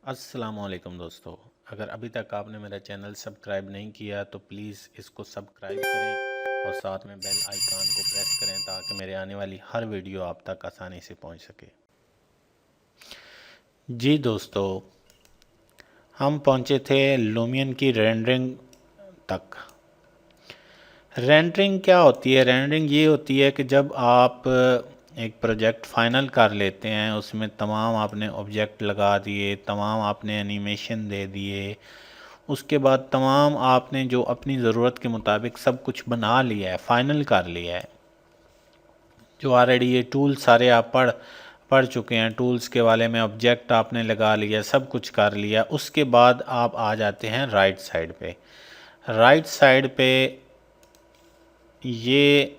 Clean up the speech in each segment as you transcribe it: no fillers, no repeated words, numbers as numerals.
अस्सलामुअलैकुम दोस्तों। अगर अभी तक आपने मेरा चैनल सब्सक्राइब नहीं किया तो प्लीज़ इसको सब्सक्राइब करें और साथ में बेल आइकन को प्रेस करें ताकि मेरे आने वाली हर वीडियो आप तक आसानी से पहुंच सके। जी दोस्तों, हम पहुंचे थे लूमियन की रेंडरिंग तक। रेंडरिंग क्या होती है? रेंडरिंग ये होती है कि जब आप एक प्रोजेक्ट फाइनल कर लेते हैं, उसमें तमाम आपने ऑब्जेक्ट लगा दिए, तमाम आपने एनिमेशन दे दिए, उसके बाद तमाम आपने जो अपनी ज़रूरत के मुताबिक सब कुछ बना लिया है, फाइनल कर लिया है, जो ऑलरेडी ये टूल सारे आप पढ़ पढ़ चुके हैं, टूल्स के वाले में ऑब्जेक्ट आपने लगा लिया, सब कुछ कर लिया, उसके बाद आप आ जाते हैं राइट साइड पे। राइट साइड पे ये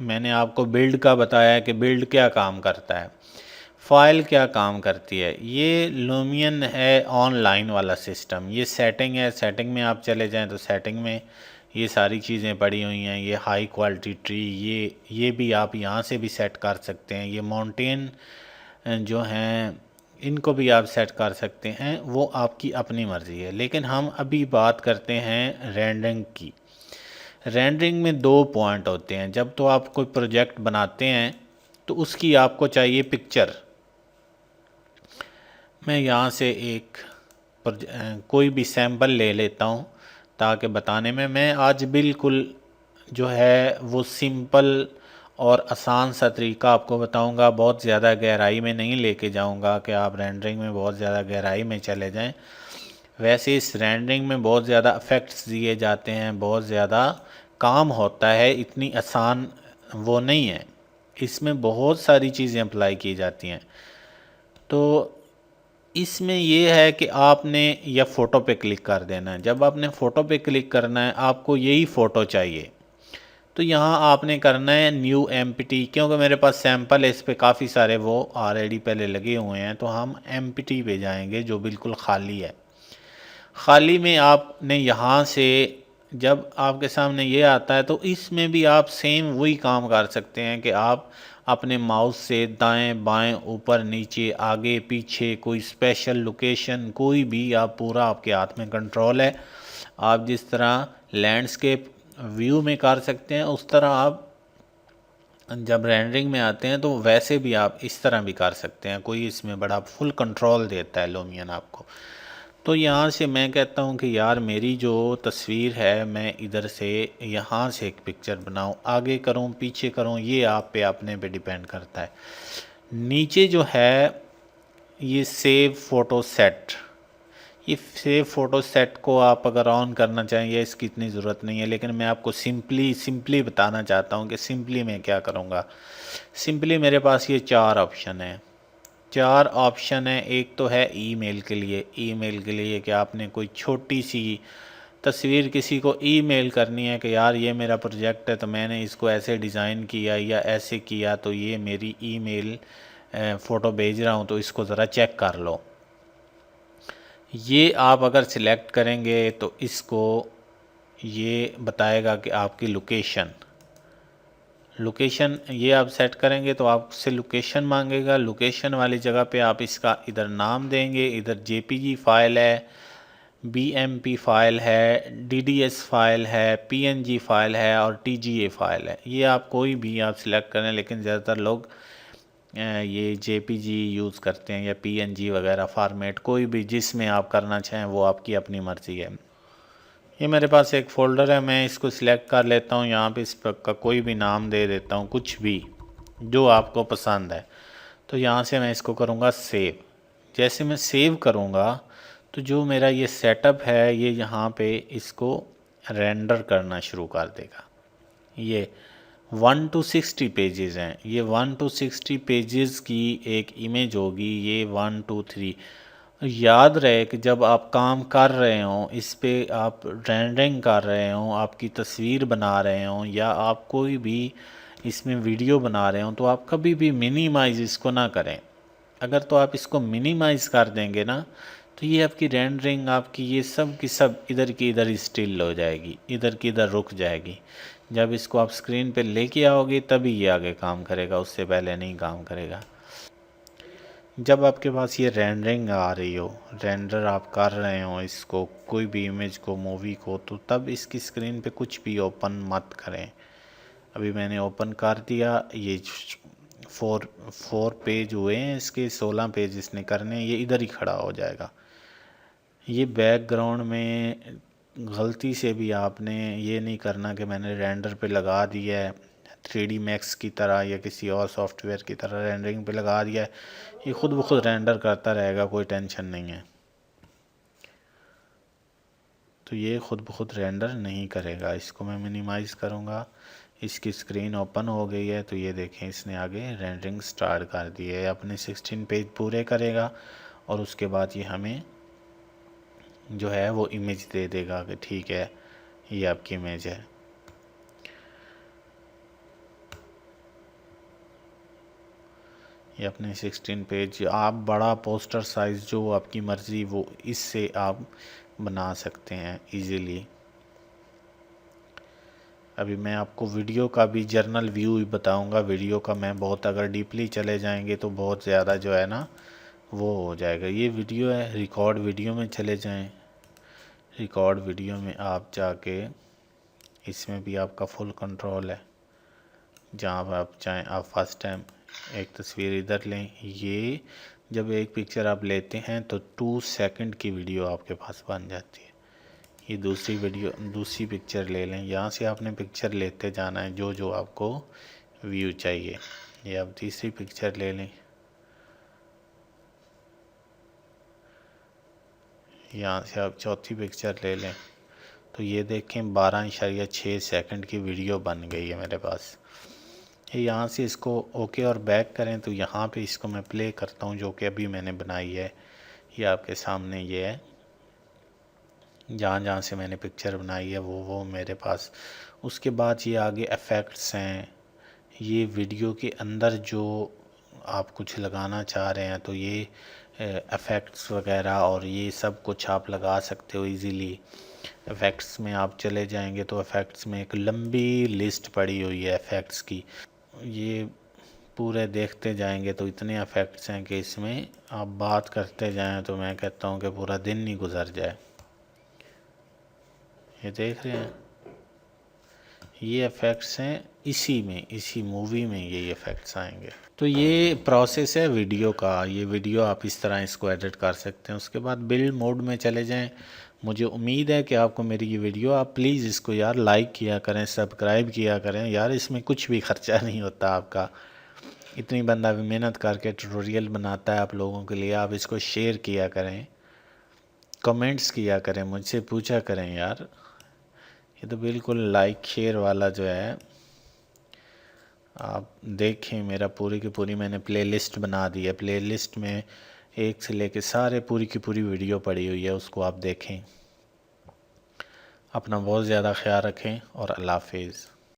मैंने आपको बिल्ड का बताया कि बिल्ड क्या काम करता है, फाइल क्या काम करती है। ये लूमियन है ऑनलाइन वाला सिस्टम। ये सेटिंग है, सेटिंग में आप चले जाएं तो सेटिंग में ये सारी चीज़ें पड़ी हुई हैं। ये हाई क्वालिटी ट्री, ये भी आप यहाँ से भी सेट कर सकते हैं। ये माउंटेन जो हैं इनको भी आप सेट कर सकते हैं, वो आपकी अपनी मर्ज़ी है। लेकिन हम अभी बात करते हैं रेंडरिंग की। रेंडरिंग में दो पॉइंट होते हैं। जब तो आप कोई प्रोजेक्ट बनाते हैं तो उसकी आपको चाहिए पिक्चर। मैं यहाँ से एक कोई भी सैंपल ले लेता हूँ ताकि बताने में मैं आज बिल्कुल जो है वो सिंपल और आसान सा तरीका आपको बताऊंगा। बहुत ज़्यादा गहराई में नहीं लेके जाऊंगा कि आप रेंडरिंग में बहुत ज़्यादा गहराई में चले जाएं। वैसे इस रेंडरिंग में बहुत ज़्यादा इफ़ेक्ट्स दिए जाते हैं, बहुत ज़्यादा काम होता है, इतनी आसान वो नहीं है। इसमें बहुत सारी चीज़ें अप्लाई की जाती हैं। तो इसमें ये है कि आपने या फ़ोटो पे क्लिक कर देना है। जब आपने फ़ोटो पे क्लिक करना है, आपको यही फ़ोटो चाहिए, तो यहाँ आपने करना है न्यू एमपीटी। क्योंकि मेरे पास सैंपल है, इस पे काफ़ी सारे वो ऑलरेडी पहले लगे हुए हैं, तो हम एमपीटी पे जाएंगे जो बिल्कुल खाली है। खाली में आपने यहाँ से जब आपके सामने ये आता है तो इसमें भी आप सेम वही काम कर सकते हैं कि आप अपने माउस से दाएं बाएं ऊपर नीचे आगे पीछे कोई स्पेशल लोकेशन कोई भी, आप पूरा आपके हाथ में कंट्रोल है। आप जिस तरह लैंडस्केप व्यू में कर सकते हैं उस तरह आप जब रेंडरिंग में आते हैं तो वैसे भी आप इस तरह भी कर सकते हैं। कोई इसमें बड़ा फुल कंट्रोल देता है लूमियन आपको। तो यहाँ से मैं कहता हूँ कि यार मेरी जो तस्वीर है मैं इधर से यहाँ से एक पिक्चर बनाऊँ, आगे करूँ पीछे करूँ, ये आप पे अपने पे डिपेंड करता है। नीचे जो है ये सेव फ़ोटो सेट, ये सेव फ़ोटो सेट को आप अगर ऑन करना चाहें, ये इसकी इतनी ज़रूरत नहीं है, लेकिन मैं आपको सिंपली बताना चाहता हूँ कि सिंपली मैं क्या करूँगा। सिंपली मेरे पास ये चार ऑप्शन है। चार ऑप्शन है। एक तो है ईमेल के लिए। ईमेल के लिए कि आपने कोई छोटी सी तस्वीर किसी को ईमेल करनी है कि यार ये मेरा प्रोजेक्ट है तो मैंने इसको ऐसे डिज़ाइन किया या ऐसे किया, तो ये मेरी ईमेल फ़ोटो भेज रहा हूँ तो इसको ज़रा चेक कर लो। ये आप अगर सिलेक्ट करेंगे तो इसको ये बताएगा कि आपकी लोकेशन लोकेशन ये आप सेट करेंगे तो आपसे लोकेशन मांगेगा। लोकेशन वाली जगह पे आप इसका इधर नाम देंगे, इधर जेपीजी फाइल है, बीएमपी फाइल है, डीडीएस फाइल है, पीएनजी फाइल है और टीजीए फाइल है। ये आप कोई भी आप सिलेक्ट करें, लेकिन ज़्यादातर लोग ये जेपीजी यूज़ करते हैं या पीएनजी वगैरह फॉर्मेट, कोई भी जिसमें आप करना चाहें वो आपकी अपनी मर्ज़ी है। ये मेरे पास एक फ़ोल्डर है, मैं इसको सिलेक्ट कर लेता हूँ। यहाँ पे इस पर का कोई भी नाम दे देता हूँ, कुछ भी जो आपको पसंद है। तो यहाँ से मैं इसको करूँगा सेव। जैसे मैं सेव करूँगा तो जो मेरा ये सेटअप है ये यहाँ पे इसको रेंडर करना शुरू कर देगा। ये 1 to 60 पेजेस हैं। ये 1 to 60 पेजेस की एक इमेज होगी। ये 1 2 3 याद रहे कि जब आप काम कर रहे हों, इस पे आप रेंडरिंग कर रहे हों, आपकी तस्वीर बना रहे हों या आप कोई भी इसमें वीडियो बना रहे हों, तो आप कभी भी मिनिमाइज़ इसको ना करें। अगर तो आप इसको मिनिमाइज़ कर देंगे ना तो ये आपकी रेंडरिंग आपकी ये सब की सब इधर की इधर स्टिल हो जाएगी, इधर की इधर रुक जाएगी। जब इसको आप स्क्रीन पे लेके आओगे तभी ये आगे काम करेगा, उससे पहले नहीं काम करेगा। जब आपके पास ये रेंडरिंग आ रही हो, रेंडर आप कर रहे हो इसको, कोई भी इमेज को, मूवी को, तो तब इसकी स्क्रीन पे कुछ भी ओपन मत करें। अभी मैंने ओपन कर दिया, ये फोर पेज हुए हैं, इसके 16 पेज इसने करने हैं, ये इधर ही खड़ा हो जाएगा। ये बैकग्राउंड में गलती से भी आपने ये नहीं करना कि मैंने रेंडर पे लगा दिया है 3D मैक्स की तरह या किसी और सॉफ्टवेयर की तरह रेंडरिंग पे लगा दिया है। ये खुद ब खुद रेंडर करता रहेगा, कोई टेंशन नहीं है। तो ये खुद ब खुद रेंडर नहीं करेगा। इसको मैं मिनिमाइज़ करूँगा, इसकी स्क्रीन ओपन हो गई है, तो ये देखें इसने आगे रेंडरिंग स्टार्ट कर दी है। अपने 16 पेज पूरे करेगा और उसके बाद ये हमें जो है वो इमेज दे देगा कि ठीक है ये आपकी इमेज है। ये अपने 16 पेज, आप बड़ा पोस्टर साइज़ जो आपकी मर्ज़ी वो इससे आप बना सकते हैं इजीली। अभी मैं आपको वीडियो का भी जर्नल व्यू ही बताऊंगा। वीडियो का मैं बहुत, अगर डीपली चले जाएंगे तो बहुत ज़्यादा जो है ना वो हो जाएगा। ये वीडियो है, रिकॉर्ड वीडियो में चले जाएं। रिकॉर्ड वीडियो में आप जाके, इसमें भी आपका फुल कंट्रोल है। जहाँ पर आप चाहें आप फर्स्ट टाइम एक तस्वीर इधर लें। ये जब एक पिक्चर आप लेते हैं तो 2 सेकंड की वीडियो आपके पास बन जाती है। ये दूसरी पिक्चर ले लें। यहाँ से आपने पिक्चर लेते जाना है जो जो आपको व्यू चाहिए। ये आप तीसरी पिक्चर ले लें। यहाँ से आप चौथी पिक्चर ले लें। तो ये देखें 12.6 सेकंड की वीडियो बन गई है मेरे पास। ये यहाँ से इसको ओके और बैक करें तो यहाँ पे इसको मैं प्ले करता हूँ, जो कि अभी मैंने बनाई है। ये आपके सामने ये है, जहाँ जहाँ से मैंने पिक्चर बनाई है वो मेरे पास। उसके बाद ये आगे इफ़ेक्ट्स हैं। ये वीडियो के अंदर जो आप कुछ लगाना चाह रहे हैं तो ये इफ़ेक्ट्स वगैरह और ये सब कुछ आप लगा सकते हो इजीली। इफ़ेक्ट्स में आप चले जाएंगे तो इफ़ेक्ट्स में एक लंबी लिस्ट पड़ी हुई है इफ़ेक्ट्स की। ये पूरे देखते जाएंगे तो इतने इफ़ेक्ट्स हैं कि इसमें आप बात करते जाएं तो मैं कहता हूँ कि पूरा दिन नहीं गुजर जाए। ये देख रहे हैं, ये इफ़ेक्ट्स हैं इसी मूवी में ये इफ़ेक्ट्स आएंगे। तो ये प्रोसेस है वीडियो का। ये वीडियो आप इस तरह इसको एडिट कर सकते हैं। उसके बाद बिल्ड मोड में चले जाएं। मुझे उम्मीद है कि आपको मेरी ये वीडियो, आप प्लीज़ इसको यार लाइक किया करें, सब्सक्राइब किया करें यार। इसमें कुछ भी ख़र्चा नहीं होता आपका। इतनी बंदा भी मेहनत करके ट्यूटोरियल बनाता है आप लोगों के लिए। आप इसको शेयर किया करें, कमेंट्स किया करें, मुझसे पूछा करें यार। ये तो बिल्कुल लाइक शेयर वाला जो है। आप देखें मेरा पूरी की पूरी मैंने प्लेलिस्ट बना दी है। प्लेलिस्ट में एक से लेके सारे पूरी की पूरी वीडियो पड़ी हुई है, उसको आप देखें। अपना बहुत ज़्यादा ख्याल रखें और अल्लाह हाफिज़।